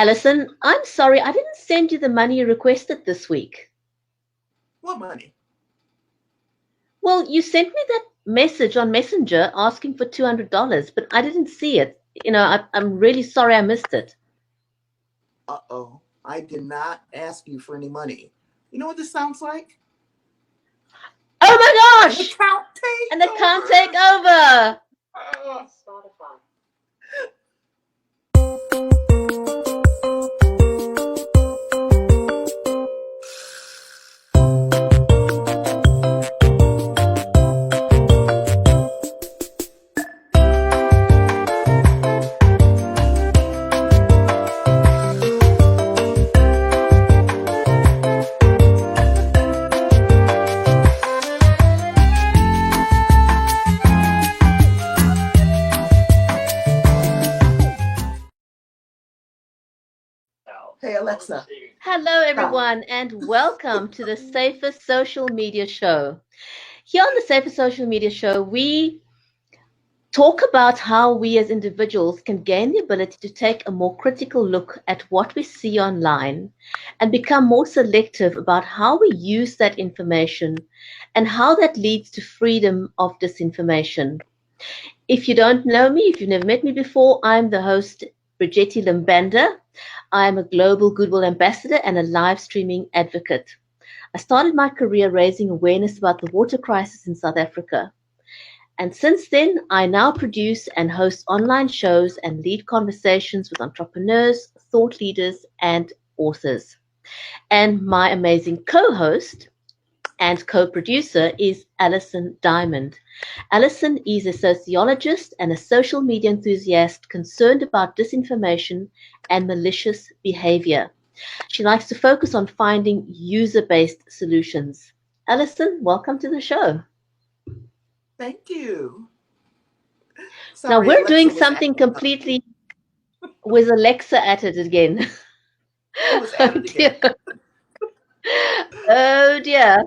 Alison. I'm sorry, I didn't send you the money you requested this week. What money? Well, you sent me that message on Messenger asking for $200, but I didn't see it. I'm really sorry I missed it. Uh-oh. I did not ask you for any money. You know what this sounds like? Oh my An gosh! account An account takeover. takeover! Spotify. Hey, Alexa. Hello, Hi. everyone, and welcome to the Safest Social Media Show. Here on the Safest Social Media Show, we talk about how we as individuals can gain the ability to take a more critical look at what we see online and become more selective about how we use that information and how that leads to freedom of disinformation. If you don't know me, if you've never met me before, I'm the host, Brigetti Limbanda. I'm a global Goodwill ambassador and a live streaming advocate. I started my career raising awareness about the water crisis in South Africa. And since then, I now produce and host online shows and lead conversations with entrepreneurs, thought leaders, and authors. And my amazing co host and co producer is Alison Diamond. Alison is a sociologist and a social media enthusiast concerned about disinformation and malicious behavior. She likes to focus on finding user based solutions. Alison, welcome to the show. Thank you. Now Sorry, we're doing Alexa was something acting up. completely with Alexa at it again. She was Oh at it dear. again. Oh dear.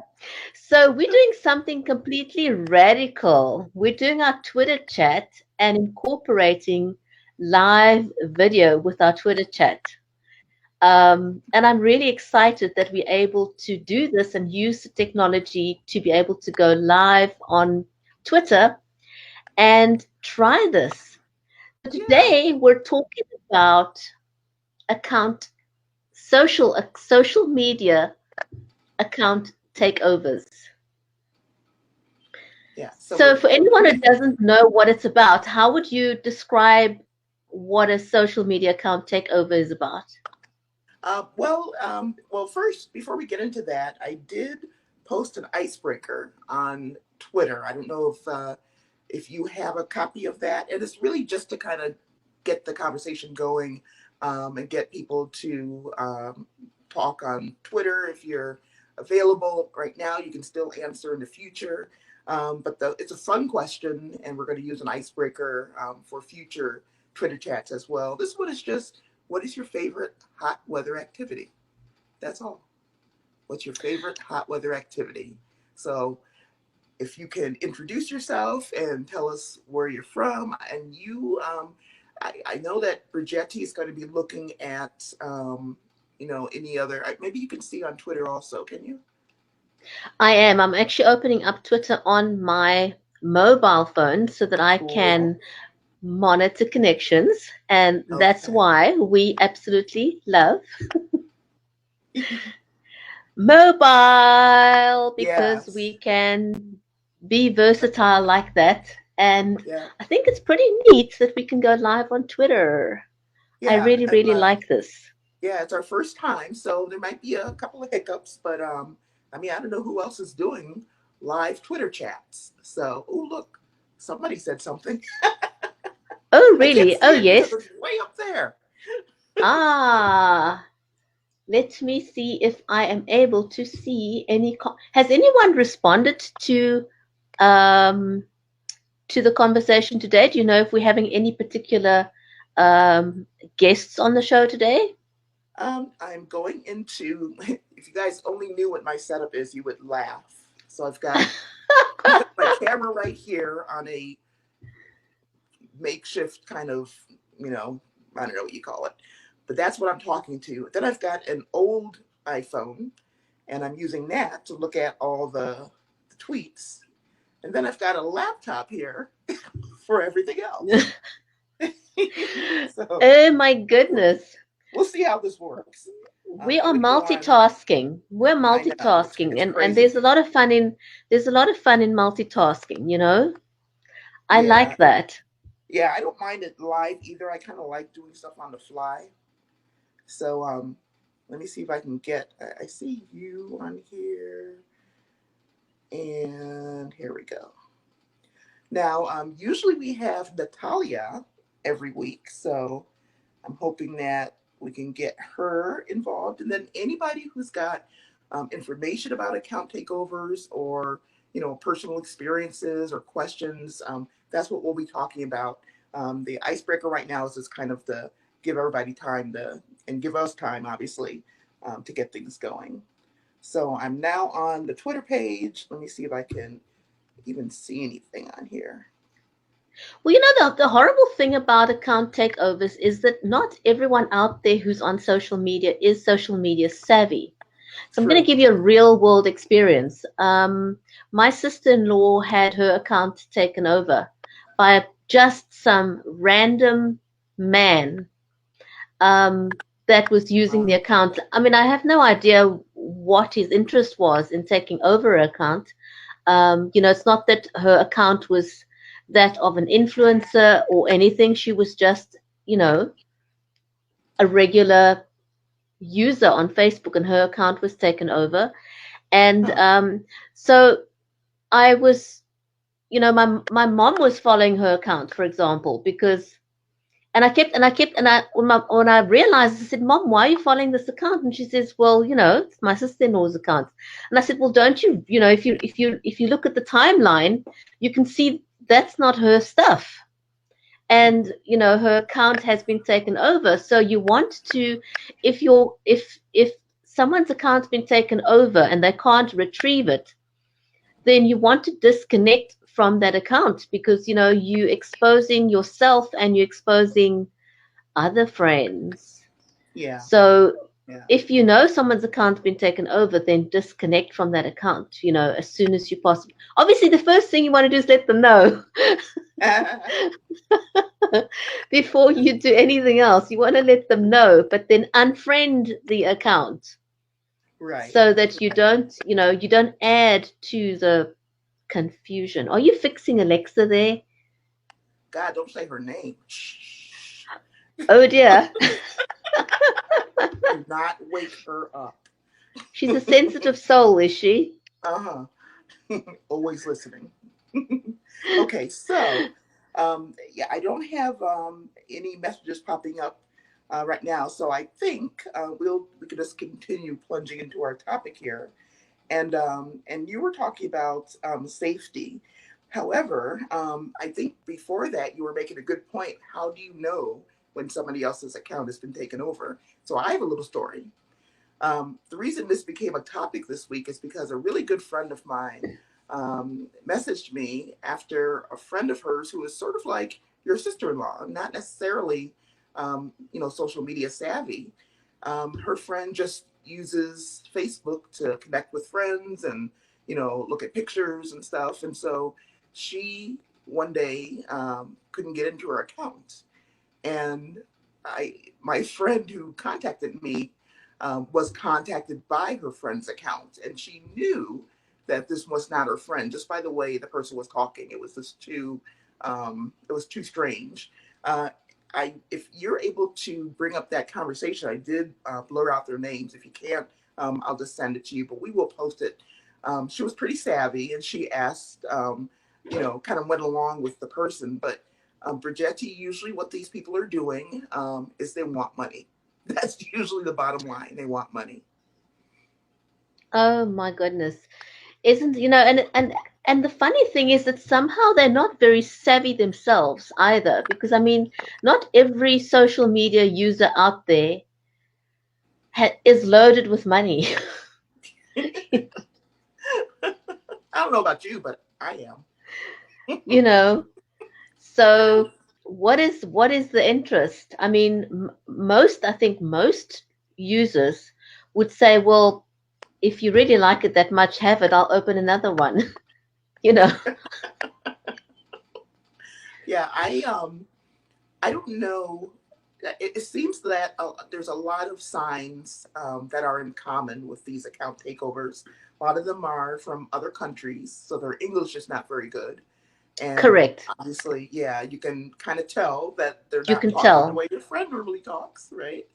So we're doing something completely radical. We're doing our Twitter chat and incorporating live video with our Twitter chat. And I'm really excited that we're able to do this and use the technology to be able to go live on Twitter and try this. Yeah. Today we're talking about account social media account takeovers. Yeah. So So we're for anyone who brief. doesn't know what it's about, how would you describe what a social media account takeover is about? Well, first, before we get into that, I did post an icebreaker on Twitter. I don't know if you have a copy of that, and it's really just to kind of get the conversation going, and get people to talk on Twitter. If you're available right now, you can still answer in the future. It's a fun question, and we're going to use an icebreaker for future Twitter chats as well. This one is just, what is your favorite hot weather activity? That's all. What's your favorite hot weather activity? So if you can introduce yourself and tell us where you're from, and I know that Brigetti is going to be looking at, any other, maybe you can see on Twitter also, can you? I am. I'm actually opening up Twitter on my mobile phone so that I Cool. can monitor connections. And that's Okay. why we absolutely love mobile because Yes. we can be versatile like that. And Yeah. I think it's pretty neat that we can go live on Twitter. I Yeah. really, And really like this. yeah, it's our first time, so there might be a couple of hiccups, but I mean, I don't know who else is doing live Twitter chats. So, oh look, somebody said something. Oh, I can't really? see Oh, it because yes. it's way up there. Ah, let me see if I am able to see any. Has anyone responded um, to the conversation today? Do you know if we're having any particular guests on the show today? I'm going into. If you guys only knew what my setup is, you would laugh. So I've got my camera right here on a makeshift kind of, I don't know what you call it. But that's what I'm talking to. Then I've got an old iPhone, and I'm using that to look at all the tweets. And then I've got a laptop here for everything else. So Oh my we'll, goodness. we'll see how this works. We I'm are going to go on. multitasking. We're I know multitasking, it's and crazy. there's a lot of fun in multitasking, you know? I Yeah, like that. yeah. I don't mind it live either. I kind of like doing stuff on the fly. So let me see if I can get. I see you on here, and here we go. Now, usually we have Natalia every week, so I'm hoping that we can get her involved, and then anybody who's got information about account takeovers or personal experiences or questions. That's what we'll be talking about. The icebreaker right now is just kind of to give everybody time to and give us time, obviously, to get things going. So I'm now on the Twitter page. Let me see if I can even see anything on here. Well, the horrible thing about account takeovers is that not everyone out there who's on social media is social media savvy. So I'm going to True. give you a real world experience. My sister-in-law had her account taken over by just some random man that was using the Um, account. I mean, I have no idea what his interest was in taking over her account. It's not that her account was that of an influencer or anything. She was just, you know, a regular user on Facebook, and her account was taken over. And huh. so I was, my mom was following her account, for example, because when I realized, I said, Mom, why are you following this account? And she says, well, it's my sister-in-law's account. And I said, well, don't you, if you look at the timeline, you can see that's not her stuff. And her account has been taken over. So you want to, if someone's account's been taken over and they can't retrieve it, then you want to disconnect from that account, because you exposing yourself and you're exposing other friends. Yeah. So Yeah. if someone's account's been taken over, then disconnect from that account, as soon as you possibly. Obviously, the first thing you want to do is let them know before you do anything else. You want to let them know, but then unfriend the account Right. so that you don't add to the confusion. Are you fixing Alexa there? God, don't say her name. Shh. Oh dear. Do not wake her up. She's a sensitive soul, is she? Uh huh. Always listening. Okay, so yeah, I don't have any messages popping up right now, so I think we could just continue plunging into our topic here. And you were talking about safety. However, I think before that you were making a good point. How do you know when somebody else's account has been taken over? So I have a little story. The reason this became a topic this week is because a really good friend of mine messaged me after a friend of hers who is sort of like your sister-in-law, not necessarily, social media savvy. Her friend just uses Facebook to connect with friends and, look at pictures and stuff. And so she one day couldn't get into her account. And my friend who contacted me was contacted by her friend's account, and she knew that this was not her friend just by the way the person was talking. It was too strange. Uh, if you're able to bring up that conversation, I did blur out their names. If you can't, I'll just send it to you, but we will post it. She was pretty savvy, and she asked, kind of went along with the person, but Brigetti, usually what these people are doing is they want money. That's usually the bottom line. They want money. Oh my goodness. Isn't, and the funny thing is that somehow they're not very savvy themselves either, because I mean, not every social media user out there is loaded with money. I don't know about you, but I am. you know. So what is the interest? I mean, most, I think most users would say, well, if you really like it that much, have it. I'll open another one. You know, Yeah, I don't know. It seems that there's a lot of signs that are in common with these account takeovers. A lot of them are from other countries, so their English is not very good. And correct. obviously, yeah, you can kind of tell that they're You not can talking the tell way your friend normally talks, right?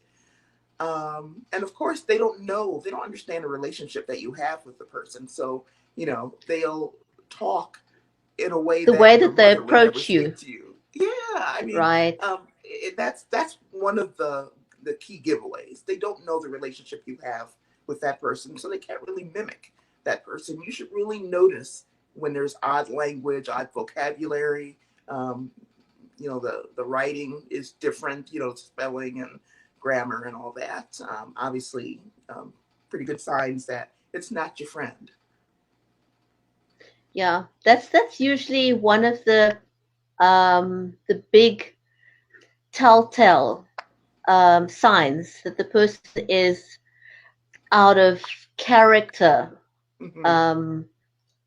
And of course, they don't know, they don't understand the relationship that you have with the person. So, they'll talk in a way the way that your that they mother would never approach speak you, to you. Yeah, I mean, right? that's one of the key giveaways. They don't know the relationship you have with that person, so they can't really mimic that person. You should really notice when there's odd language, odd vocabulary. Um, the writing is different. Spelling and grammar and all that. Obviously, pretty good signs that it's not your friend. Yeah, that's usually one of the big telltale signs that the person is out of character, Hmm. um,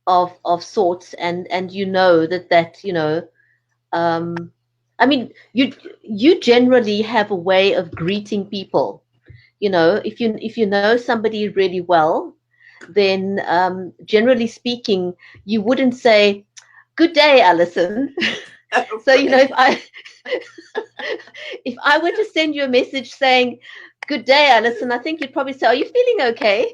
of sorts, and you know that um, I mean, you generally have a way of greeting people. If you know somebody really well, then generally speaking, you wouldn't say, "Good day, Alison." So if Right. I were to send you a message saying, "Good day, Alison," I think you'd probably say, "Are you feeling okay?"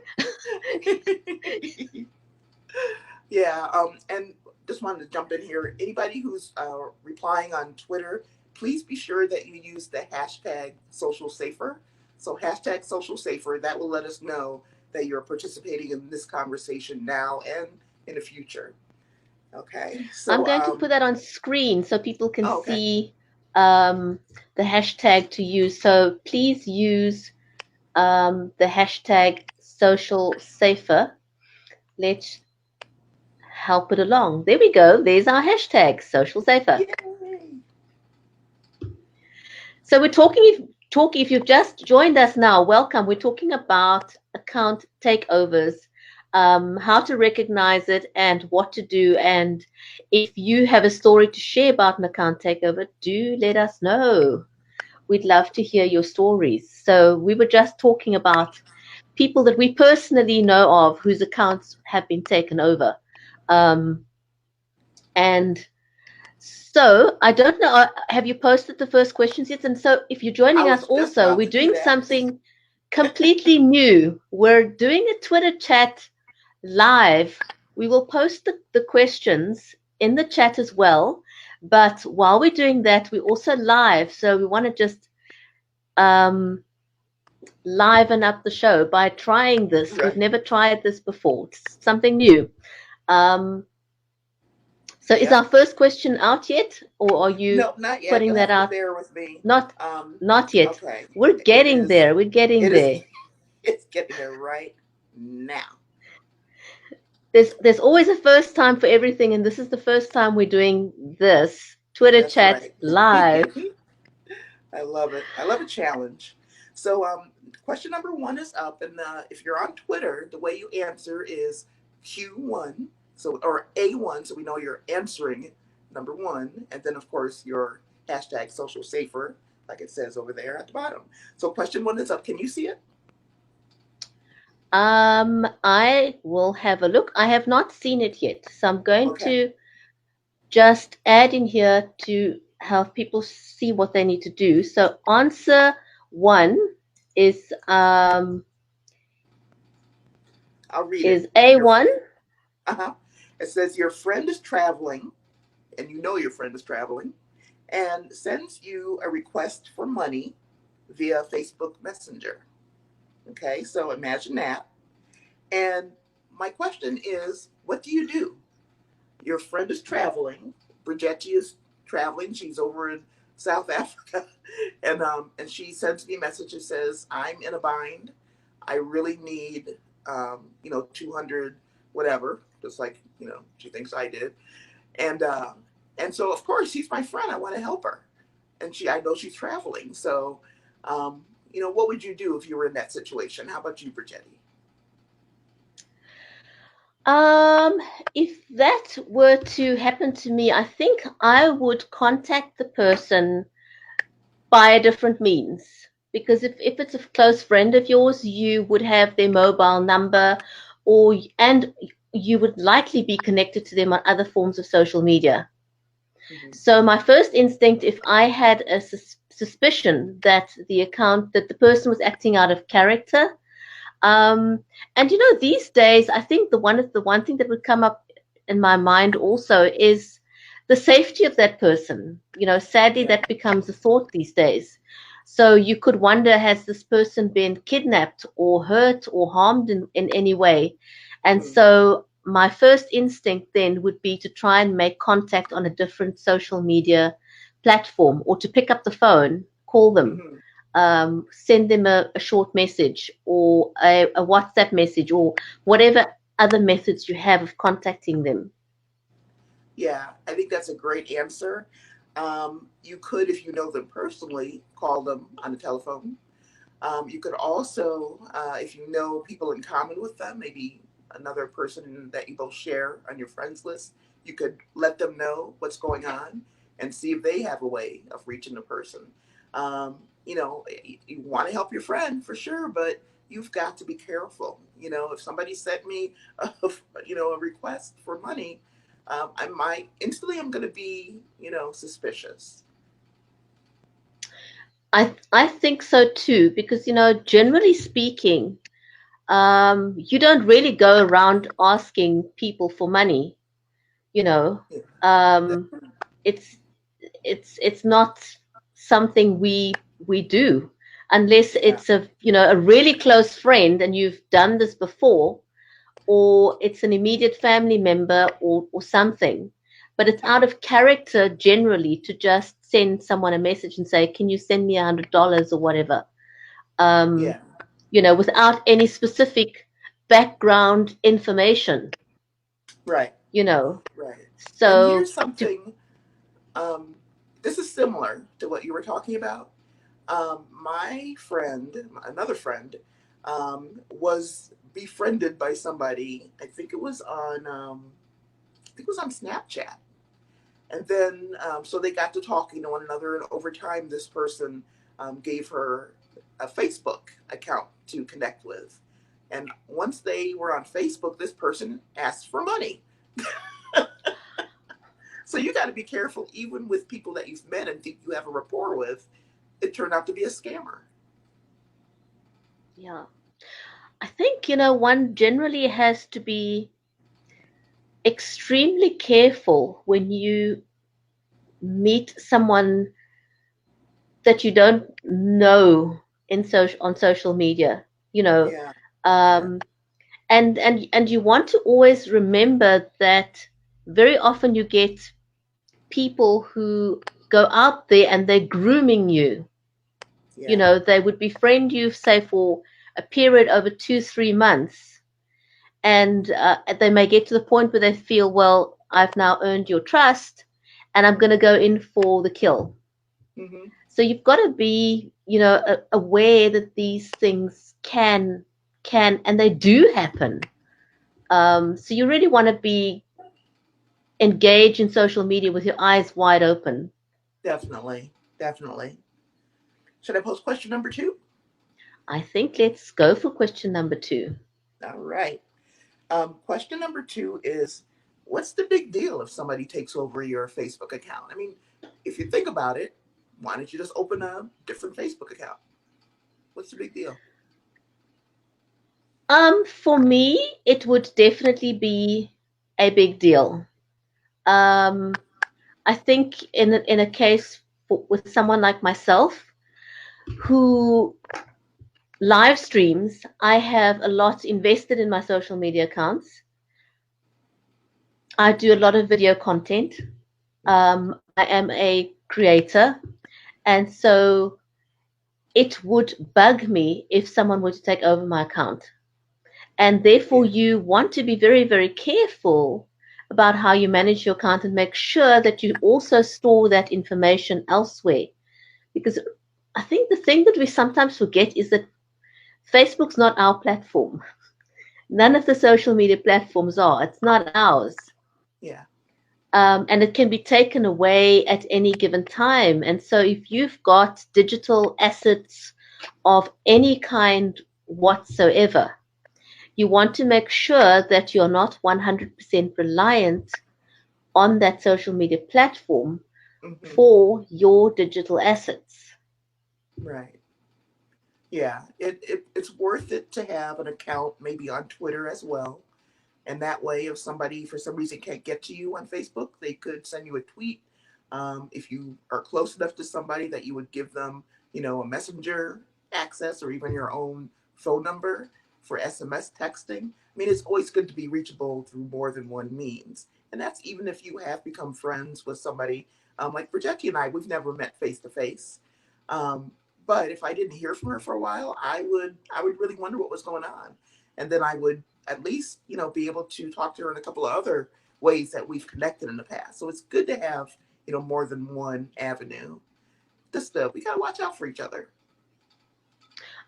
Yeah, and just wanted to jump in here. Anybody who's replying on Twitter, please be sure that you use the hashtag social safer. So hashtag social safer, that will let us know that you're participating in this conversation now and in the future. Okay, I'm so going to put that on screen so people can oh, okay, see the hashtag to use. So please use the hashtag social safer. Let's help it along. There we go. There's our hashtag social safer. yay! So we're talking if you've just joined us now, welcome. We're talking about account takeovers, how to recognize it and what to do. And if you have a story to share about an account takeover, do let us know. We'd love to hear your stories. So we were just talking about people that we personally know of whose accounts have been taken over. Um, and so I don't know, have you posted the first questions yet? And so if you're I joining us was just also, about we're to do doing that. something completely new. We're doing a Twitter chat live. We will post the questions in the chat as well. But while we're doing that, we're also live. So we want to just um, liven up the show by trying this. We've Right? never tried this before. It's something new. Um, so is our Yep. first question out yet, or are you No, not yet. putting You'll that have to out? bear with me. Not Um, not yet. okay. We're It getting is. there. We're getting It is. there. It's getting there right now. There's always a first time for everything, and this is the first time we're doing this Twitter That's chat right. live. I love it. I love a challenge. So, question number one is up, and if you're on Twitter, the way you answer is Q1, so or A1, so we know you're answering number one, and then of course your hashtag social safer, like it says over there at the bottom. So, question one is up. Can you see it? I will have a look. I have not seen it yet, so I'm going Okay, to just add in here to help people see what they need to do. So answer one is I'll read it. is Your A1. uh-huh. It says your friend is traveling, and you know your friend is traveling, and sends you a request for money via Facebook Messenger. Okay, so imagine that. And my question is, what do you do? Your friend is traveling. Brigetti is traveling. She's over in South Africa, and she sends me a message that says, "I'm in a bind. I really need 200 whatever, just like she thinks I did." And so of course she's my friend. I want to help her. and I know she's traveling. So, what would you do if you were in that situation? How about you, Brigetti? Um, if that were to happen to me, I think I would contact the person by a different means. Because if it's a close friend of yours, you would have their mobile number, and you would likely be connected to them on other forms of social media. Mm-hmm. So my first instinct, if I had a suspicion that that the person was acting out of character, um, and these days, I think the one thing that would come up in my mind also is the safety of that person. Sadly, Yeah. that becomes a thought these days. So you could wonder, has this person been kidnapped or hurt or harmed in any way? And Mm-hmm. so my first instinct then would be to try and make contact on a different social media platform, or to pick up the phone, call them, Mm-hmm. send them a short message, or a WhatsApp message, or whatever other methods you have of contacting them. Yeah, I think that's a great answer. You could, if you know them personally, call them on the telephone. You could also, if you know people in common with them, maybe another person that you both share on your friends list, you could let them know what's going on and see if they have a way of reaching the person. You want to help your friend for sure, but you've got to be careful. If somebody sent me, a request for money, I might instantly, I'm going to be, suspicious. I think so too, because generally speaking, you don't really go around asking people for money. You know, Yeah. um, it's it's not something we do, unless Yeah. it's a really close friend and you've done this before, or it's an immediate family member, or something. But it's out of character generally to just send someone a message and say, can you send me $100 or whatever, um, Yeah. without any specific background information, Right. you know. Right. And So here's to something. Um, this is similar to what you were talking about. My friend, another friend, was befriended by somebody. I think it was on Snapchat. And then, so they got to talking to one another, and over time, this person gave her a Facebook account to connect with. And once they were on Facebook, this person asked for money. So you got to be careful, even with people that you've met and think you have a rapport with. It turned out to be a scammer. Yeah, I think one generally has to be extremely careful when you meet someone that you don't know on social media, you know. Yeah, yeah, um, and you want to always remember that very often you get people who go out there and they're grooming you. yeah. They would befriend you, say, for a period over 2 3 months, and they may get to the point where they feel, well, I've now earned your trust, and I'm going to go in for the kill. Hmm. So you've got to be, aware that these things can and they do happen. So you really want to be engaged in social media with your eyes wide open. Definitely, definitely. Should I post question number two? I think let's go for question number 2. All right. Question number two is, what's the big deal if somebody takes over your Facebook account? I mean, if you think about it, why don't you just open a different Facebook account? What's the big deal? For me, it would definitely be a big deal. Um, I think in a case with someone like myself who live streams, I have a lot invested in my social media accounts. I do a lot of video content. I am a creator, and so it would bug me if someone were to take over my account. And therefore, Yeah. you want to be very, very careful about how you manage your account and make sure that you also store that information elsewhere. Because I think the thing that we sometimes forget is that Facebook's not our platform. None of the social media platforms are. It's not ours. Yeah. And it can be taken away at any given time. And so, if you've got digital assets of any kind whatsoever, you want to make sure that you're not 100% reliant on that social media platform Hmm. for your digital assets. Right. Yeah. It's worth it to have an account maybe on Twitter as well. And that way, if somebody for some reason can't get to you on Facebook, they could send you a tweet. If you are close enough to somebody that you would give them, a messenger access or even your own phone number for SMS texting. I mean, it's always good to be reachable through more than one means. And that's even if you have become friends with somebody like Bridgetti and I, we've never met face to face. But if I didn't hear from her for a while, I would really wonder what was going on. And then I would at least be able to talk to her in a couple of other ways that we've connected in the past. So it's good to have more than one avenue. Just we gotta watch out for each other.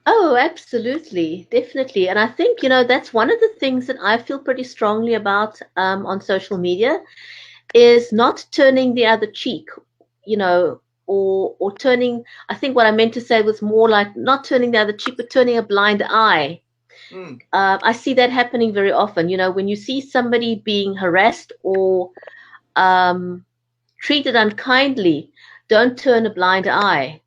Oh, absolutely, definitely. And I think, that's one of the things that I feel pretty strongly about on social media is not turning the other cheek, you know, or turning, I think what I meant to say was more like not turning the other cheek, but turning a blind eye. Mm, I see that happening very often. When you see somebody being harassed or um, treated unkindly, don't turn a blind eye.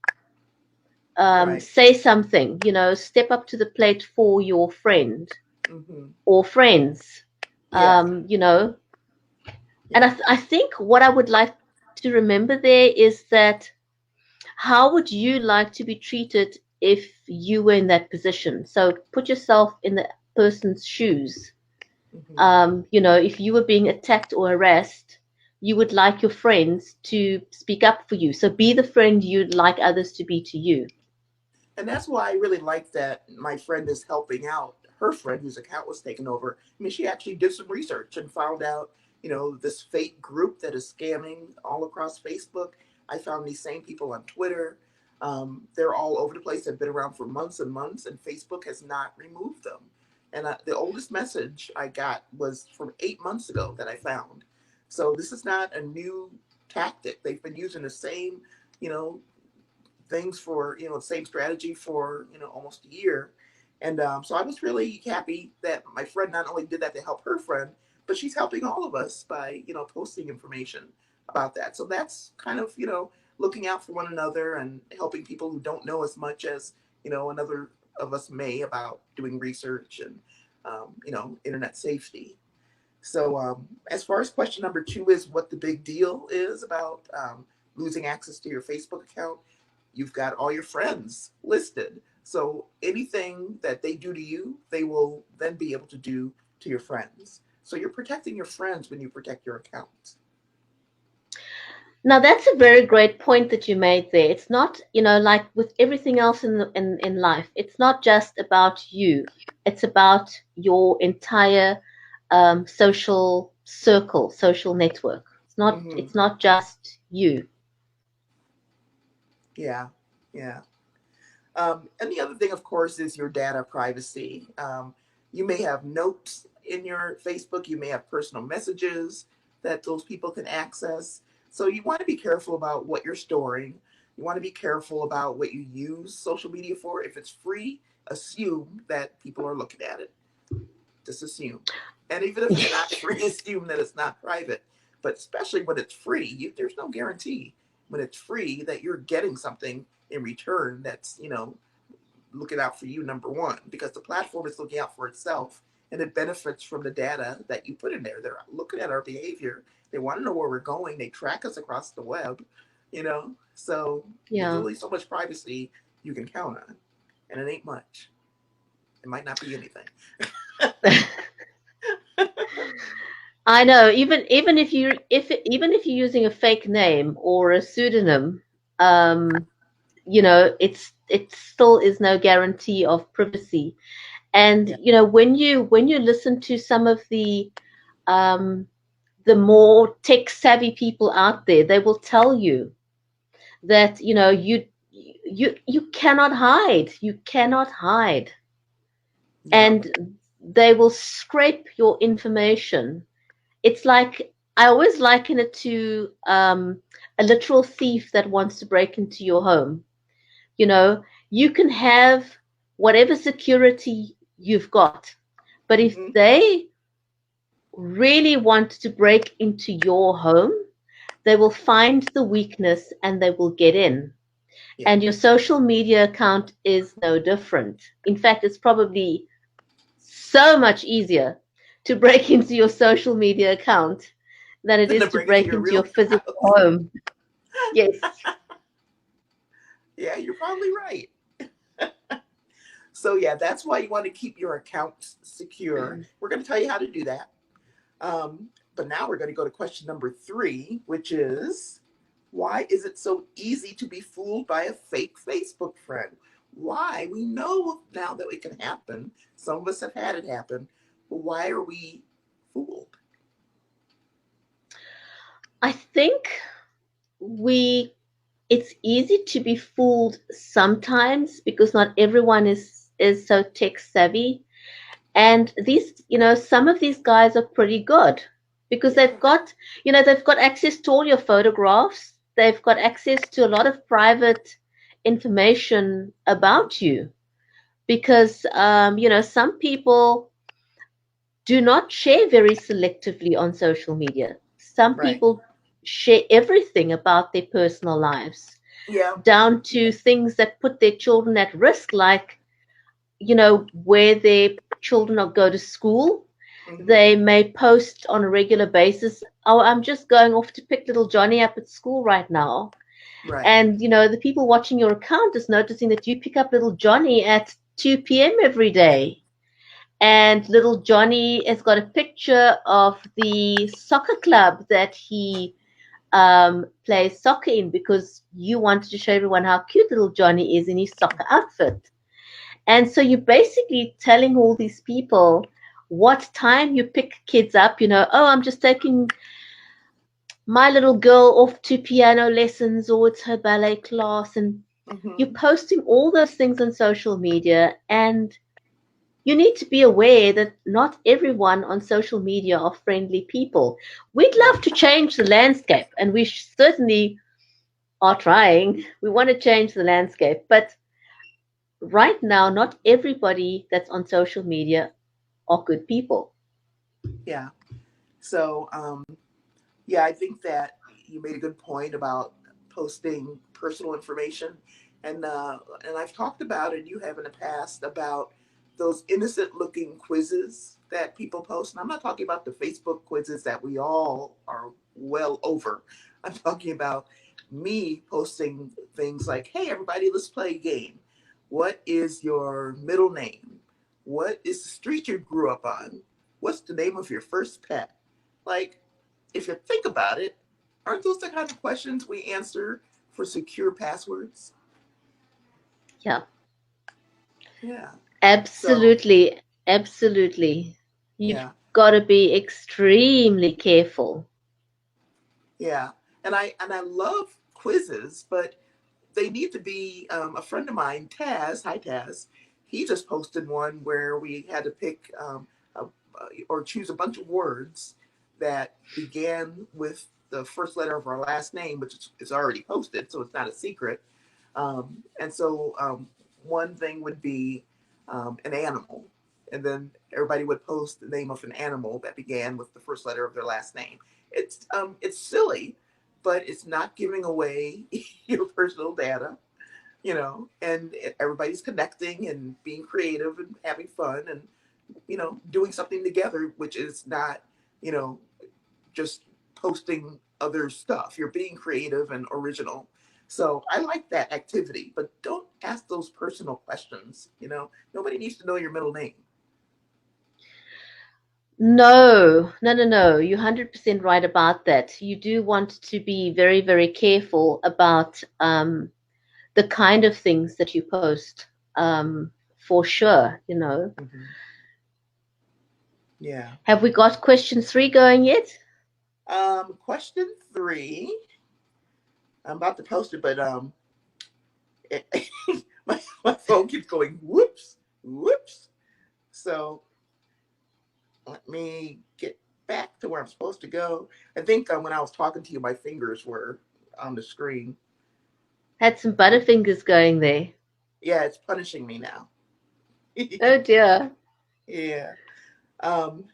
right. Say something, step up to the plate for your friend Hmm. or friends. Yeah. You know, and Yeah. I think what I would like to remember there is that how would you like to be treated if you were in that position? So put yourself in the person's shoes. Hmm. If you were being attacked or harassed, you would like your friends to speak up for you. So be the friend you'd like others to be to you. And that's why I really like that my friend is helping out her friend whose account was taken over. I mean, she actually did some research and found out, this fake group that is scamming all across Facebook. I found these same people on Twitter. They're all over the place. They've been around for months and months, and Facebook has not removed them. And the oldest message I got was from 8 months ago that I found. So this is not a new tactic. They've been using the same, you know, things for the same strategy for almost a year. And so I was really happy that my friend not only did that to help her friend, but she's helping all of us by posting information about that. So that's kind of looking out for one another and helping people who don't know as much as another of us may about doing research and internet safety. So, as far as question number two is what the big deal is about losing access to your Facebook account, you've got all your friends listed. So, anything that they do to you, they will then be able to do to your friends. So, you're protecting your friends when you protect your account. Now that's a very great point that you made there. It's not, like with everything else in life, it's not just about you. It's about your entire social circle, social network. It's not Hmm. it's not just you. Yeah, yeah. And the other thing, of course, is your data privacy. You may have notes in your Facebook, you may have personal messages that those people can access. So you want to be careful about what you're storing. You want to be careful about what you use social media for. If it's free, assume that people are looking at it. Just assume. And even if it's not free, assume that it's not private. But especially when it's free, there's no guarantee when it's free that you're getting something in return that's looking out for you, number one, because the platform is looking out for itself and it benefits from the data that you put in there. They're looking at our behavior. They want to know where we're going. They track us across the web. So there's Yeah. only so much privacy you can count on. And it ain't much. It might not be anything. I know. Even if you're using a fake name or a pseudonym, um, it still is no guarantee of privacy. And Yeah. when you listen to some of um, the more tech savvy people out there, they will tell you that you cannot hide. You cannot hide. Yeah. And they will scrape your information. It's like I always liken it to a literal thief that wants to break into your home. You know, you can have whatever security you've got, but if Hmm. they really want to break into your home, they will find the weakness and they will get in. Yeah. And your social media account is no different. In fact, it's probably so much easier to break into your social media account than it Then to is to bring it to break your into real your physical house. home. Yes. Yeah, you're probably right. So yeah, that's why you want to keep your accounts secure. We're going to tell you how to do that. But now we're going to go to question number 3, which is, why is it so easy to be fooled by a fake Facebook friend? Why? We know now that it can happen. Some of us have had it happen. But why are we fooled? I think we it's easy to be fooled sometimes because not everyone is so tech savvy. And these, some of these guys are pretty good because Yeah, they've got access to all your photographs. They've got access to a lot of private information about you because, some people do not share very selectively on social media. Some right. people share everything about their personal lives, Yeah. down to things that put their children at risk, like, where their children go to school. Hmm. They may post on a regular basis, oh, I'm just going off to pick little Johnny up at school right now. Right. And, the people watching your account is noticing that you pick up little Johnny at 2 p.m. every day. And little Johnny has got a picture of the soccer club that he plays soccer in because you wanted to show everyone how cute little Johnny is in his soccer outfit. And so you're basically telling all these people what time you pick kids up, oh, I'm just taking my little girl off to piano lessons or it's her ballet class. And you're Hmm. posting all those things on social media. And you need to be aware that not everyone on social media are friendly people. We'd Right. love to change the landscape, and we certainly are trying. We want to change the landscape. But right now, not everybody that's on social media are good people. Yeah. So, yeah, I think that you made a good point about posting personal information, and I've talked about, and you have in the past, about those innocent-looking quizzes that people post. And I'm not talking about the Facebook quizzes that we all are well over. I'm talking about me posting things like, "Hey, everybody, let's play a game. What is your middle name? What is the street you grew up on? What's the name of your first pet?" Like, if you think about it, aren't those the kind of questions we answer for secure passwords? Yeah, Yeah. So, absolutely. Absolutely. You've yeah, got to be extremely careful. yeah. And I love quizzes, but they need to be. A friend of mine, Taz, hi Taz, he just posted one where we had to pick or choose a bunch of words that began with the first letter of our last name, which is already posted, so it's not a secret. And so one thing would be an animal, and then everybody would post the name of an animal that began with the first letter of their last name. It's silly, but it's not giving away your personal data, and everybody's connecting and being creative and having fun and doing something together, which is not you know just posting other stuff. You're being creative and original. So I like that activity, but don't ask those personal questions. Nobody needs to know your middle name. No, no, no, no. You're 100% right about that. You do want to be very, very careful about the kind of things that you post, for sure. Hmm. Yeah. Have we got question 3 going yet? Question 3. I'm about to post it, but my phone keeps going whoops, whoops. So let me get back to where I'm supposed to go. I think when I was talking to you, my fingers were on the screen. Had some butterfingers going there. Yeah, it's punishing me now. Oh dear. Yeah. Um,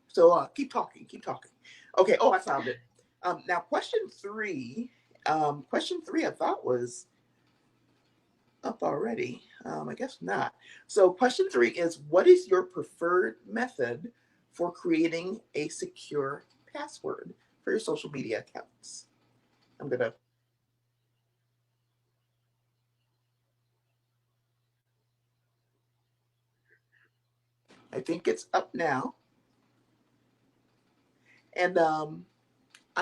so keep talking, keep talking. Okay. Oh, I found it. Now, question three. Question three, I thought was up already. I guess not. So, question three is: what is your preferred method for creating a secure password for your social media accounts? I'm gonna. I think it's up now, and I'm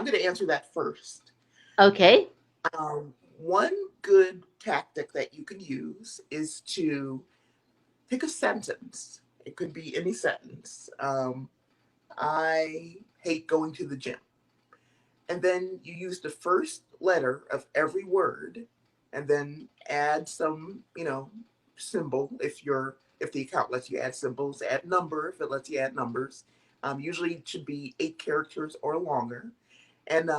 gonna answer that first. Okay. One good tactic that you can use is to pick a sentence. It could be any sentence. I hate going to the gym. And then you use the first letter of every word and then add some, symbol if the account lets you add symbols, add number if it lets you add numbers. Usually it should be 8 characters or longer. And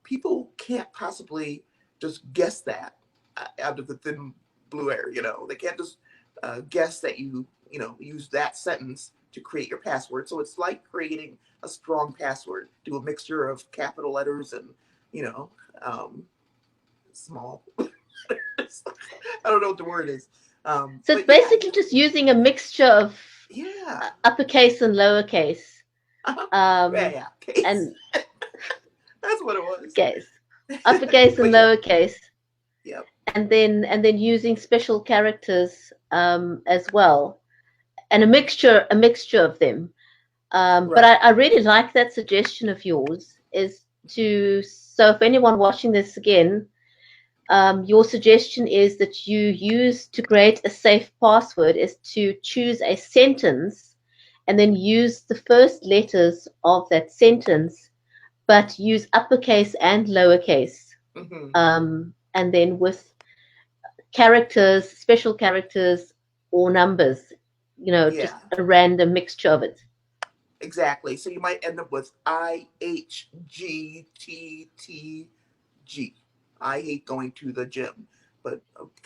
people can't possibly just guess that out of the thin blue air. They can't just guess that you use that sentence to create your password. So it's like creating a strong password. Do a mixture of capital letters and you know small. I don't know what the word is. So it's But yeah, basically just using a mixture of yeah, uppercase and lowercase. uh-huh. Yeah, Um, yeah. Case. and That's what it was. case, uppercase and But yeah, lowercase, yep, and then using special characters as well, and a mixture of them. But I, right. I really like that suggestion of yours. Is to so if anyone watching this again, your suggestion is that you use to create a safe password is to choose a sentence and then use the first letters of that sentence, but use uppercase and lowercase, Hmm. and then with characters, special characters, or numbers, just Yeah. a random mixture of it. Exactly. So you might end up with IHGTTG. I hate going to the gym, but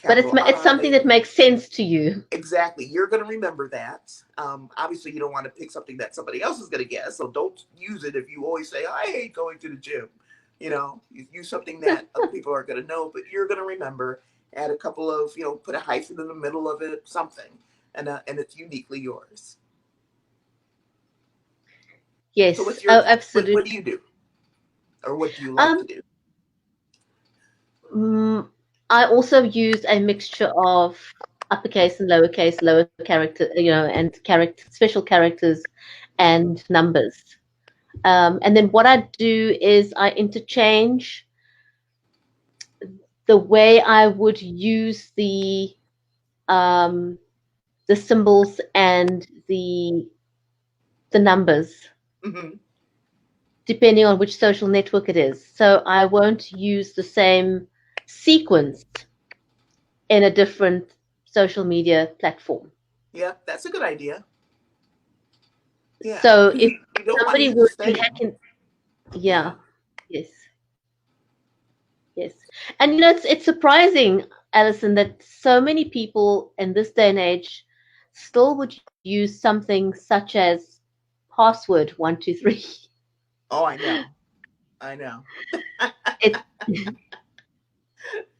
But it's capital it's something I. that makes sense to you. Exactly. You're going to remember that. Obviously, you don't want to pick something that somebody else is going to guess, so don't use it if you always say, I hate going to the gym. You use something that other people are going to know, but you're going to remember. Add a couple of, put a hyphen in the middle of it, something, and it's uniquely yours. So Yes. what's Oh, your what do absolutely. you do, or what do you like to Um, do? mm, I also use a mixture of uppercase and lowercase, lower character, and character special characters and numbers. And then what I do is I interchange the way I would use um, the symbols and the numbers, Hmm. depending on which social network it is. So I won't use the same sequence in a different social media platform. Yeah, that's a good idea. Yeah, So because if you don't want to somebody use the were to same. hack in, yeah, Yeah. yes, yes. And it's surprising, Alison, that so many people in this day and age still would use something such as password 123. Oh, I know. I know.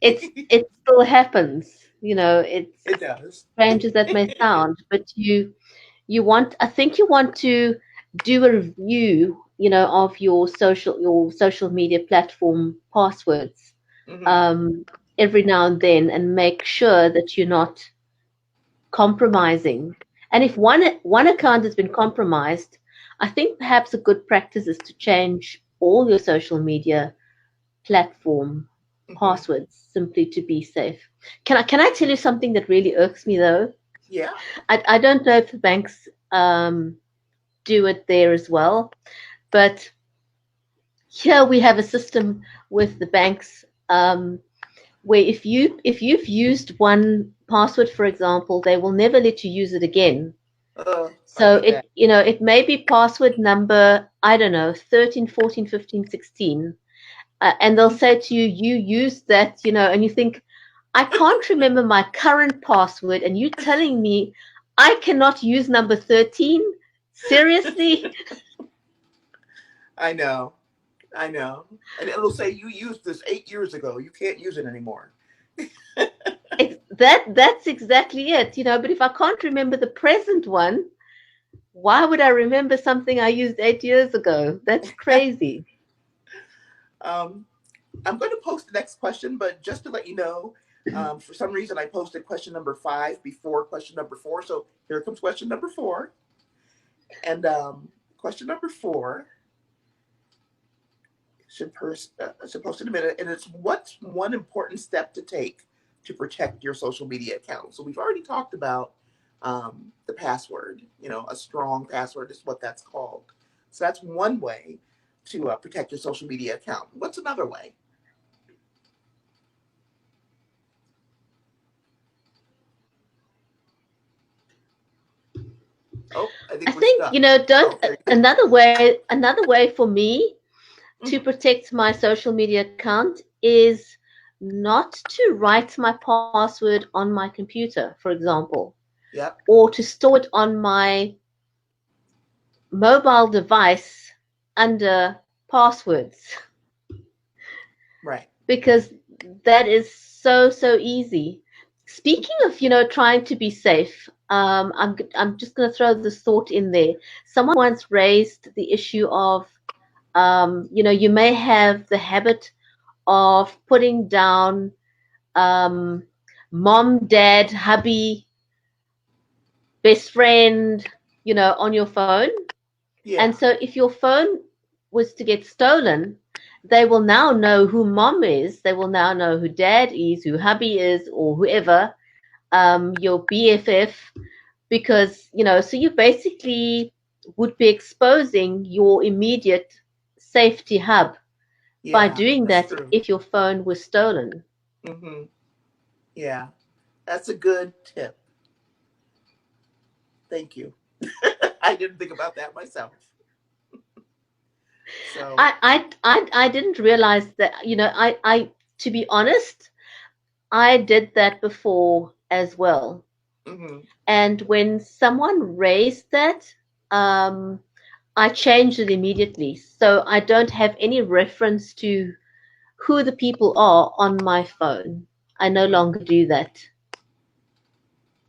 It it still happens. It's It does. strange as that may sound, but I think you want to do a review, of your social media platform passwords, Hmm. um, every now and then, and make sure that you're not compromising. And if one account has been compromised, I think perhaps a good practice is to change all your social media platform Hmm. passwords simply to be safe. Can I tell you something that really irks me though? Yeah. I don't know if the banks do it there as well, but here we have a system with the banks, where if you've used one password, for example, they will never let you use it again. I So hate that. it may be password number, I don't know, 13, 14, 15, 16. And they'll say to you, you used that, and you think, I can't remember my current password, and you telling me I cannot use number 13? Seriously? I know. I know. And it'll say you used this 8 years ago. You can't use it anymore. That's exactly it, but if I can't remember the present one, why would I remember something I used 8 years ago? That's crazy. um, I'm going to post the next question, but just to let you know, for some reason I posted question number 5 before question number 4. So here comes question number 4. And question number 4 should post in a minute. And it's, what's one important step to take to protect your social media account? So we've already talked about the password. A strong password is what that's called. So that's one way to protect your social media account. What's another way? Oh, I I think we're think, stuck. don't Oh, there you go. another way for me to Mhm. protect my social media account is not to write my password on my computer, for example, Yep. or to store it on my mobile device under passwords, Right. because that is so easy. Speaking of, trying to be safe, I'm just going to throw this thought in there. Someone once raised the issue of, you may have the habit of putting down um, mom, dad, hubby, best friend, on your phone. And Yeah. so if your phone was to get stolen, they will now know who mom is. They will now know who dad is, who hubby is, or whoever, your BFF, because, so you basically would be exposing your immediate safety hub by Yeah. doing That's that true. if your phone was stolen. Hmm. Yeah. That's a good tip. Thank you. I didn't think about that myself. So, I didn't realize that, to be honest, I did that before as well. hmm And when someone raised that, um, I changed it immediately. So I don't have any reference to who the people are on my phone. I no hmm longer do that,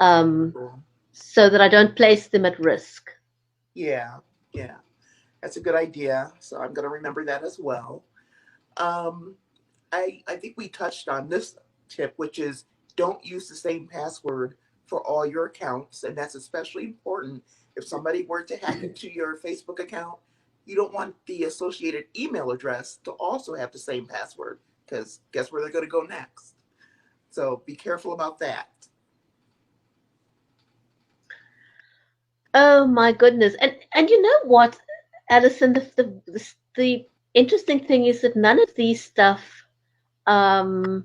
um, cool. so that I don't place them at risk. Yeah. Yeah. That's a good idea. So I'm going to remember that as well. Um, I think we touched on this tip, which is don't use the same password for all your accounts. And that's especially important if somebody were to hack into your Facebook account. You don't want the associated email address to also have the same password, because guess where they're going to go next? So be careful about that. Oh my goodness. And you know what, Alison, the interesting thing is that none of these stuff, um,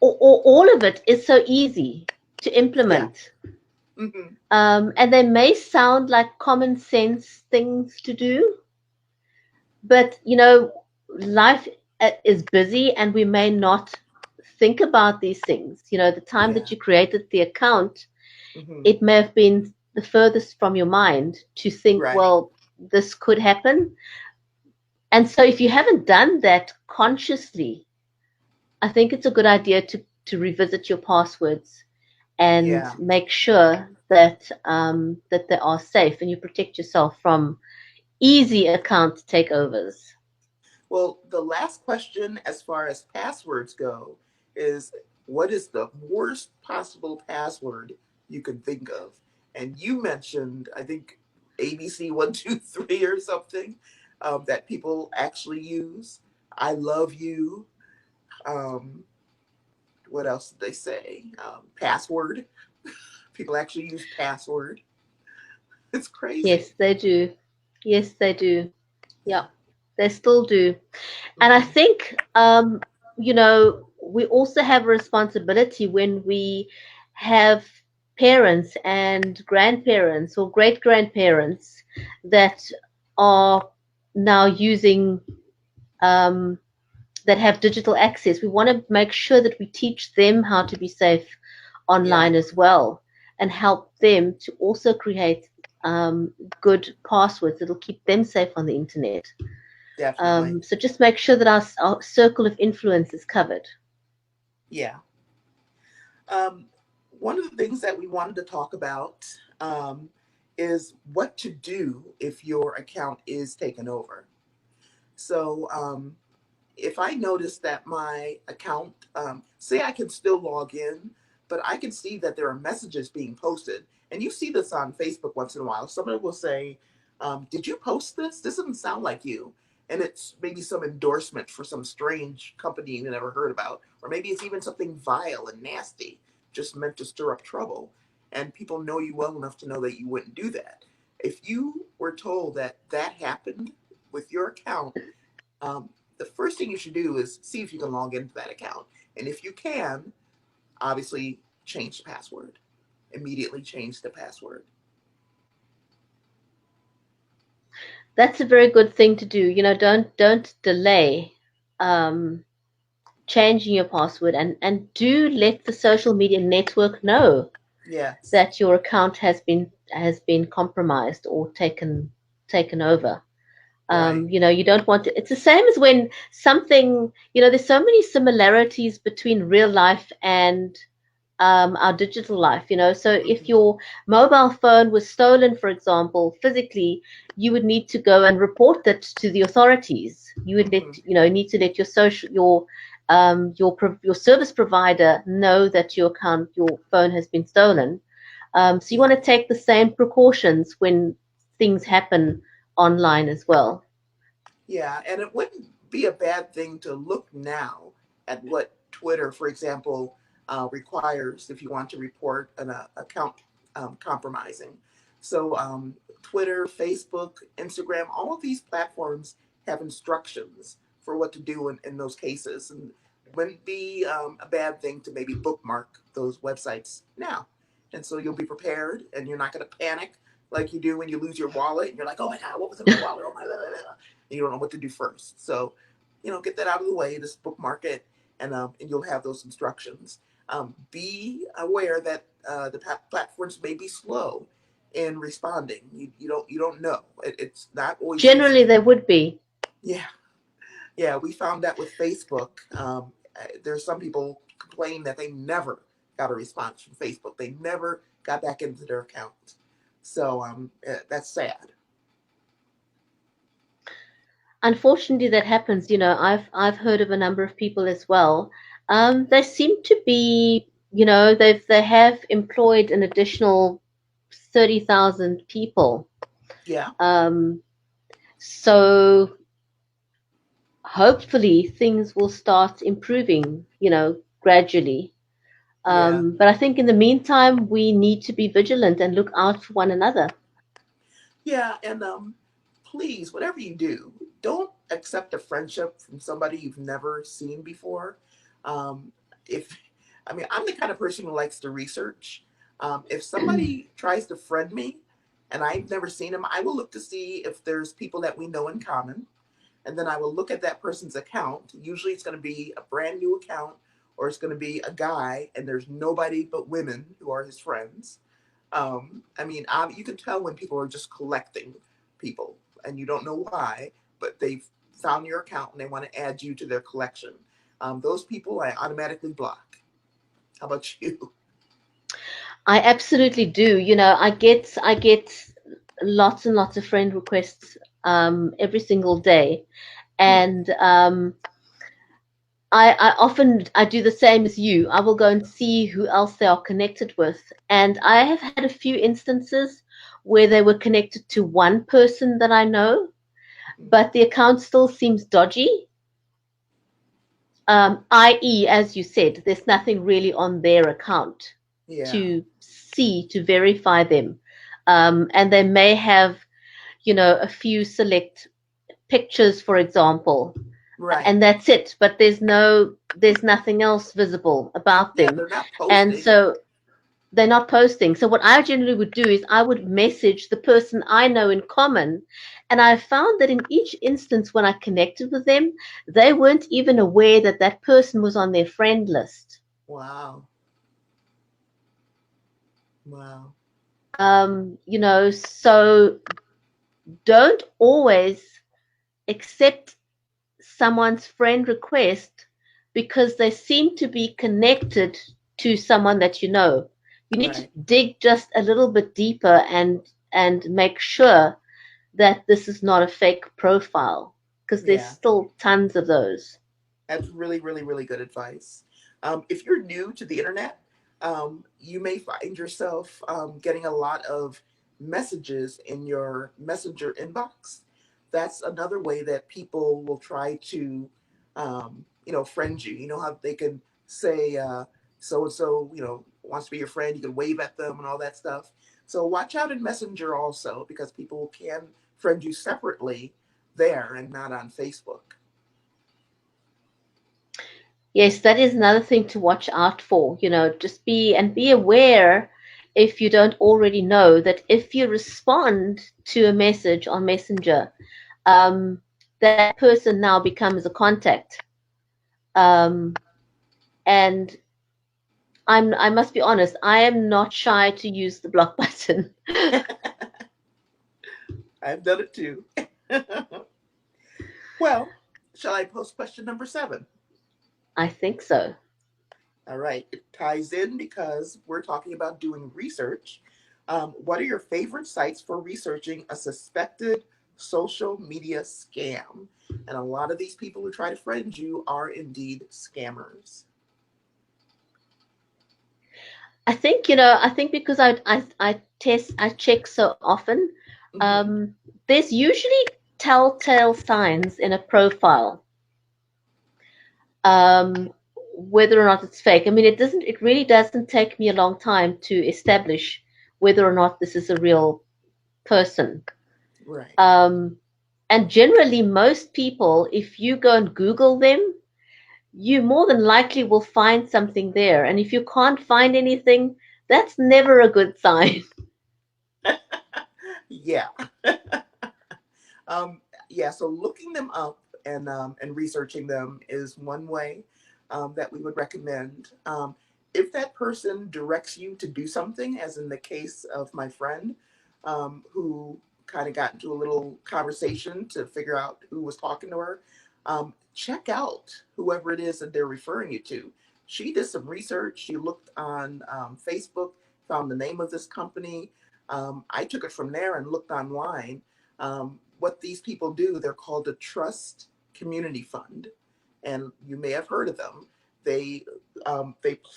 or all of it is so easy to Yeah. implement. hmm And they may sound like common sense things to do, but life is busy and we may not think about these things. The time that Yeah. you created the account, hmm it may have been the furthest from your mind to think, Right. well, this could happen. And so if you haven't done that consciously, I think it's a good idea to revisit your passwords and Yeah. make sure that they are safe and you protect yourself from easy account takeovers. Well, the last question, as far as passwords go, is what is the worst possible password you can think of? And you mentioned, I think, ABC123 or something, that people actually use. I love you. Um, what else did they say? Password. People actually use password. It's crazy. Yes, they do. Yes, they do. Yeah. Yeah, they still do. And I hmm think, we also have a responsibility when we have parents and grandparents or great grandparents that are now using um, that have digital access. We want to make sure that we teach them how to be safe Yeah, online as well and help them to also create um, good passwords that'll keep them safe on the internet. definitely. So just make sure that our circle of influence is covered. Yeah. Um, One of the things that we wanted to talk about is what to do if your account is taken over. So, if I notice that my account, say I can still log in, but I can see that there are messages being posted, and you see this on Facebook once in a while. Somebody will say, "Did you post this? This doesn't sound like you." And it's maybe some endorsement for some strange company you never heard about, or maybe it's even something vile and nasty, just meant to stir up trouble. And people know you well enough to know that you wouldn't do that. If you were told that that happened with your account, um, the first thing you should do is see if you can log into that account. And if you can, obviously change the password. Immediately change the password. That's a very good thing to do. Don't delay um, changing your password, and do let the social media network know Yes. that your account has been compromised or taken over. Right. You don't want to. It's the same as when something. There's so many similarities between real life and our digital life. So if Mm-hmm. your mobile phone was stolen, for example, physically, you would need to go and report that to the authorities. You would Mm-hmm. need to let your service provider know that your phone has been stolen. So you Yeah. want to take the same precautions when things happen online as well. Yeah, and it wouldn't be a bad thing to look now at what Twitter, for example, requires if you want to report an account compromising. So, Twitter, Facebook, Instagram, all of these platforms have instructions for what to do in those cases. And it wouldn't be a bad thing to maybe bookmark those websites now. And so you'll be prepared and you're not going to panic like you do when you lose your wallet and you're like, oh my God, what was in my wallet? Oh my God, and you don't know what to do first. So, get that out of the way, just bookmark it, and you'll have those instructions. Be aware that the platforms may be slow in responding. You don't know. It's not always Generally, easy. there would be. Yeah, yeah. We found that with Facebook. There's some people complain that they never got a response from Facebook. They never got back into their account. So that's sad. Unfortunately, that happens. I've heard of a number of people as well. They seem to be, they have employed an additional 30,000 people. Yeah, Um, so hopefully things will start improving, gradually. yeah. But I think in the meantime, we need to be vigilant and look out for one another. Yeah, and please, whatever you do, don't accept a friendship from somebody you've never seen before. If I mean, I'm the kind of person who likes to research. If somebody tries to friend me and I've never seen them, I will look to see if there's people that we know in common, and then I will look at that person's account. Usually, it's going to be a brand new account, or it's going to be a guy, and there's nobody but women who are his friends. I mean, you can tell when people are just collecting people, and you don't know why, but they've found your account and they want to add you to their collection. Those people I automatically block. How about you? I absolutely do. I get lots and lots of friend requests every single day, Hmm. and I often I do the same as you. I will go and see who else they are connected with, and I have had a few instances where they were connected to one person that I know, but the account still seems dodgy. I.e., as you said, there's nothing really on their account Yeah. to verify them. And they may have, a few select pictures, for example, Right. and that's it. But there's nothing else visible about Yeah, them, they're not and posting. so they're not posting. So what I generally would do is I would message the person I know in common, and I found that in each instance when I connected with them, they weren't even aware that that person was on their friend list. Wow. Wow. So don't always accept someone's friend request because they seem to be connected to someone that you know. You need to Right. dig just a little bit deeper and make sure that this is not a fake profile because there's Yeah. still tons of those. That's really, really, really good advice. If you're new to the internet, you may find yourself getting a lot of messages in your messenger inbox. That's another way that people will try to, friend you. You know how they can say, so and so, wants to be your friend. You can wave at them and all that stuff. So watch out in Messenger also because people can friend you separately there and not on Facebook. Yes, that is another thing to watch out for. Just be aware if you don't already know that if you respond to a message on Messenger, um, that person now becomes a contact. Um, and I must be honest, I am not shy to use the block button. I've done it too. Well, shall I post question number 7? I think so. All right. It ties in because we're talking about doing research. What are your favorite sites for researching a suspected social media scam? And a lot of these people who try to friend you are indeed scammers. I think because I check so often, Hmm. um, there's usually telltale signs in a profile, um, whether or not it's fake. I mean, it really doesn't take me a long time to establish whether or not this is a real person. Right. Um, and generally, most people, if you go and Google them, you more than likely will find something there. And if you can't find anything, that's never a good sign. Yeah. Um, yeah, so looking them up and researching them is one way that we would recommend. If that person directs you to do something, as in the case of my friend, who kind of got into a little conversation to figure out who was talking to her, check out whoever it is that they're referring you to. She did some research. She looked on Facebook, found the name of this company. I took it from there and looked online. What these people do, they're called a trust community fund, and you may have heard of them. They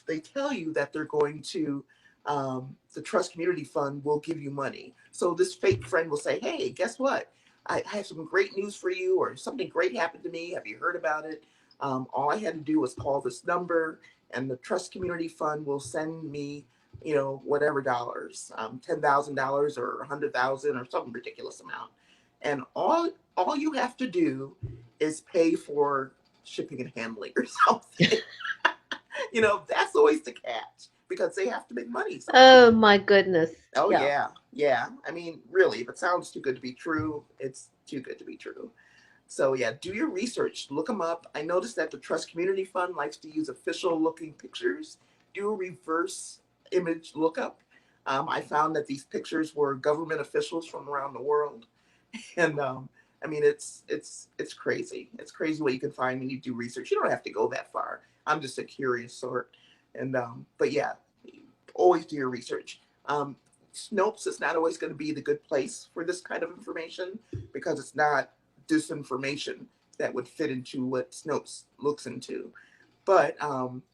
they tell you that they're going to the trust community fund will give you money. So this fake friend will say, "Hey, guess what? I have some great news for you, or something great happened to me. Have you heard about it? All I had to do was call this number, and the trust community fund will send me, whatever dollars, $10,000 or 100,000 or some ridiculous amount, and all you have to do is pay for shipping and handling or something." That's always the catch because they have to make money somehow. Oh my goodness. Oh Yeah. yeah, yeah. I mean, really, if it sounds too good to be true, it's too good to be true. So yeah, do your research, look them up. I noticed that the Trust Community Fund likes to use official looking pictures. Do a reverse image lookup. I found that these pictures were government officials from around the world, and I mean, it's crazy. It's crazy what you can find when you do research. You don't have to go that far. I'm just a curious sort, and but yeah, always do your research. Snopes is not always going to be the good place for this kind of information because it's not disinformation that would fit into what Snopes looks into. But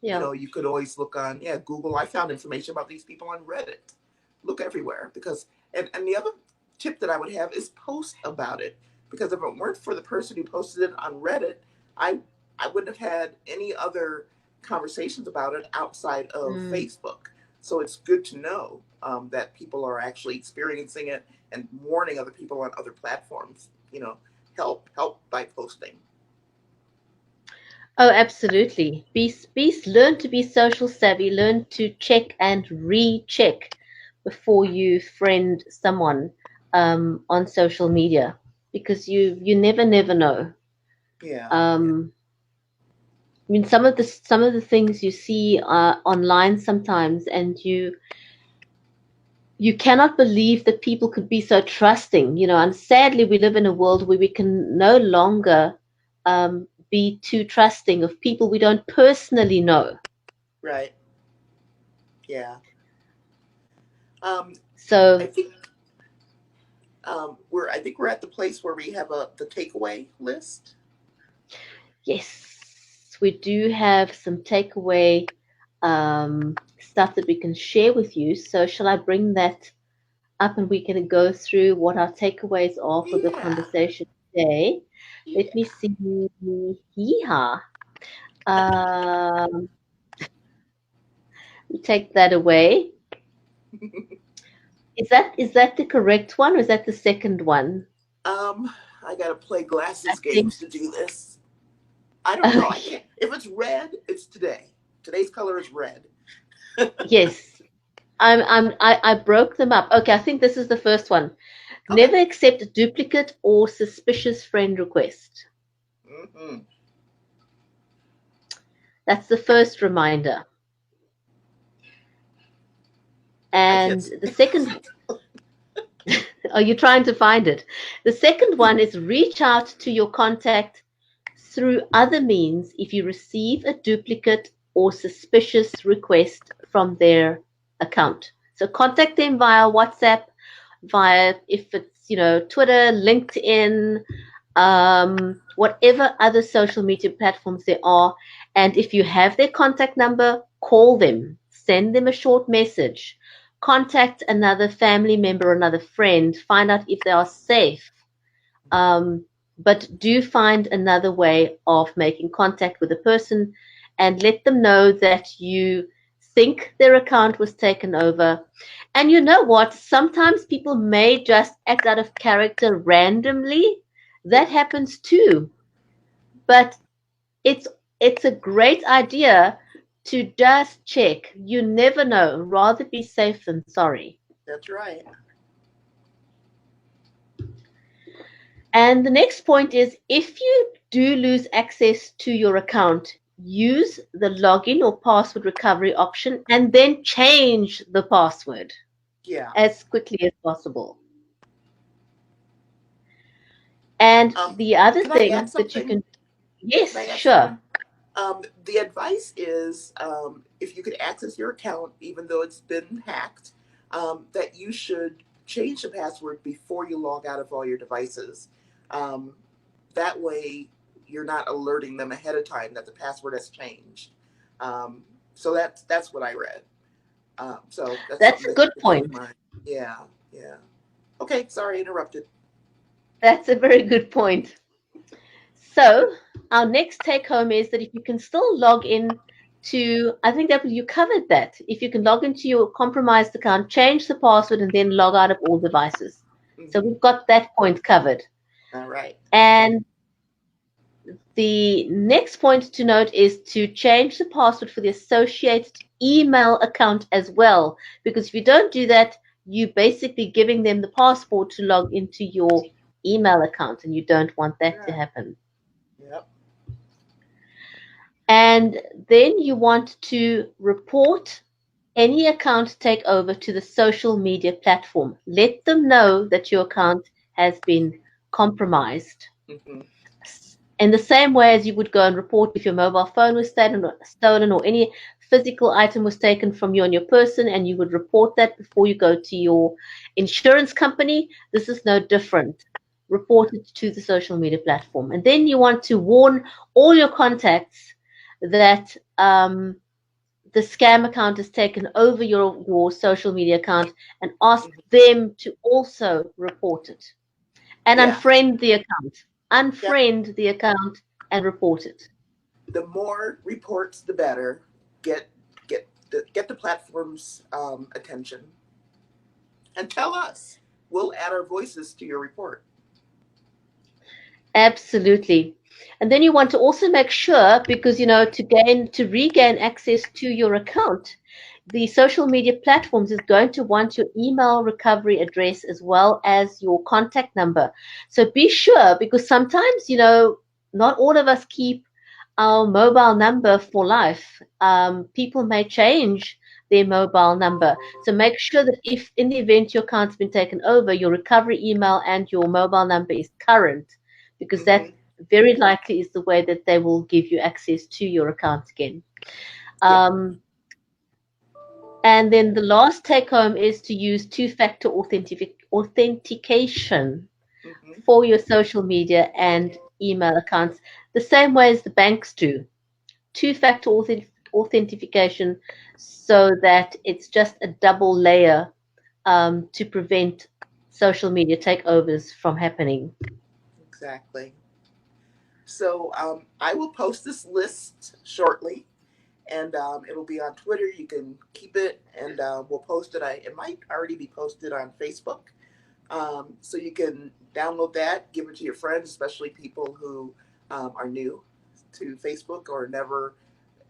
Yeah. you could always look on, yeah, Google. I found information about these people on Reddit. Look everywhere because and the other tip that I would have is post about it, because if it weren't for the person who posted it on Reddit, I I wouldn't have had any other conversations about it outside of Mm. Facebook. So it's good to know that people are actually experiencing it and warning other people on other platforms. Help by posting. Oh, absolutely. Learn to be social savvy. Learn to check and recheck before you friend someone on social media, because you never know. Yeah, yeah, Um, I mean, some of the things you see online sometimes, and you cannot believe that people could be so trusting, and sadly we live in a world where we can no longer be too trusting of people we don't personally know. right. Yeah. Um, I So think we're at the place where we have the takeaway list. yes, we do have some takeaway stuff that we can share with you. So shall I bring that up and we can go through what our takeaways are for the Yeah, conversation today? Let me yeah. see. Yeehaw. Um, take that away. Is that the correct one, or is that the second one? I gotta play I glasses think games to do this. I don't know. I can't. If it's red, it's today. Today's color is red. yes. I broke them up. Okay, I think this is the first one. Okay. Never accept duplicate or suspicious friend request. Hmm. That's the first reminder. I can't And see. the second, are you trying to find it? The second one is reach out to your contact through other means if you receive a duplicate or suspicious request from their account. So contact them via WhatsApp, via, if it's, Twitter, LinkedIn, whatever other social media platforms there are. And if you have their contact number, call them, send them a short message, contact another family member, another friend, find out if they are safe. Um, but do find another way of making contact with a person and let them know that you think their account was taken over. And you know what? Sometimes people may just act out of character randomly. That Yeah, happens too. But it's it's a great idea to just check. You never know. Rather be safe than sorry. that's right. And the next point is, if you do lose access to your account, use the login or password recovery option and then change the password Yeah. as quickly as possible. And Um, the other can I add thing that you something? can, Can I yes, add sure. something? The advice is if you could access your account, even though it's been hacked, that you should change the password before you log out of all your devices. Um, that way, you're not alerting them ahead of time that the password has changed. Um, so that's what I read. So that's That's something a that good you keep in point. mind. Yeah, yeah. Okay, sorry, I interrupted. That's a very good point. So, our next take home is that if you can still log in to, I think that you covered that. If you can log into your compromised account, change the password, and then log out of all devices. So, Hmm. we've got that point covered. All right. And the next point to note is to change the password for the associated email account as well. Because if you don't do that, you're basically giving them the passport to log into your email account, and you don't want that to Right. happen. Yep. And then you want to report any account takeover to the social media platform. Let them know that your account has been compromised. Hmm. In the same way as you would go and report if your mobile phone was stolen or any physical item was taken from you on your person, and you would report that before you go to your insurance company, this is no different. Report it to the social media platform. And then you want to warn all your contacts that the scam account has taken over your social media account, and ask them to also report it and Yeah. unfriend the account. Yep. Unfriend the account and report it. The more reports, the better. Get get the platform's attention and tell us. We'll add our voices to your report. Absolutely. And then you want to also make sure, because to regain access to your account, the social media platforms is going to want your email recovery address as well as your contact number. So be sure, because sometimes, not all of us keep our mobile number for life. People may change their mobile number. So make sure that if in the event your account's been taken over, your recovery email and your mobile number is current, because that Hmm. very likely is the way that they will give you access to your account again. Yep. Um, and then the last take home is to use two-factor authentication Hmm. for your social media and email accounts, the same way as the banks do. Two-factor authentication, so that it's just a double layer to prevent social media takeovers from happening. Exactly. So I will post this list shortly, and it'll be on Twitter. You can keep it, and we'll post it. It might already be posted on Facebook, so you can download that, give it to your friends, especially people who are new to Facebook or never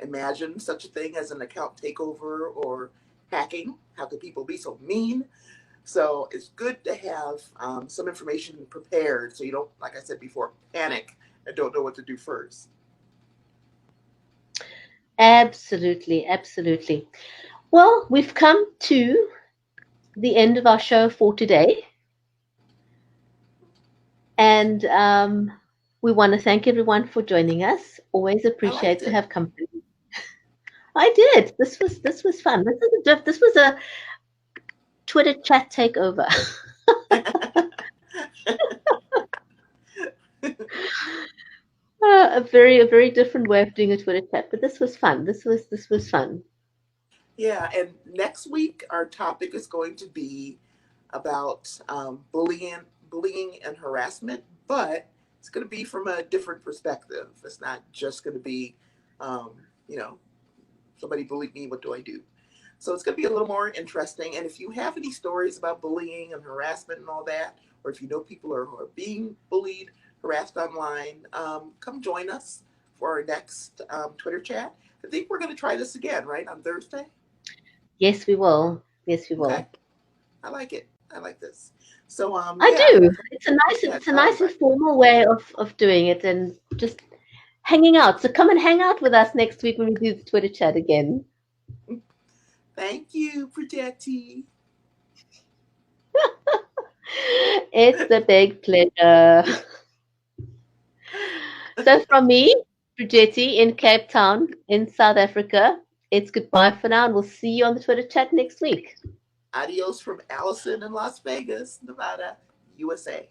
imagined such a thing as an account takeover or hacking. How could people be so mean? So it's good to have some information prepared so you don't, like I said before, panic and don't know what to do first. Absolutely, absolutely. Well, we've come to the end of our show for today. And we want to thank everyone for joining us. Always I liked appreciate to it. have company. I did. This was fun. This was a Twitter chat takeover. A very different way of doing a Twitter chat, but this was fun. This was fun. Yeah, and next week our topic is going to be about bullying and harassment, but it's going to be from a different perspective. It's not just going to be, um, you know, somebody bullied me, what do I do? So it's going to be a little more interesting. And if you have any stories about bullying and harassment and all that, or if you know people who are being bullied, harassed online, come join us for our next Twitter chat. I think we're going to try this again, right, on Thursday? Yes, we will. Yes, we Okay. will. I like it. I like this. So I yeah, do. It's a nice, yeah, it's a tell nice everybody. informal way of doing it and just hanging out. So come and hang out with us next week when we do the Twitter chat again. Thank you, Progetti. It's a big pleasure. So from me, Brigetti in Cape Town in South Africa, it's goodbye for now, and we'll see you on the Twitter chat next week. Adios from Allison in Las Vegas, Nevada, USA.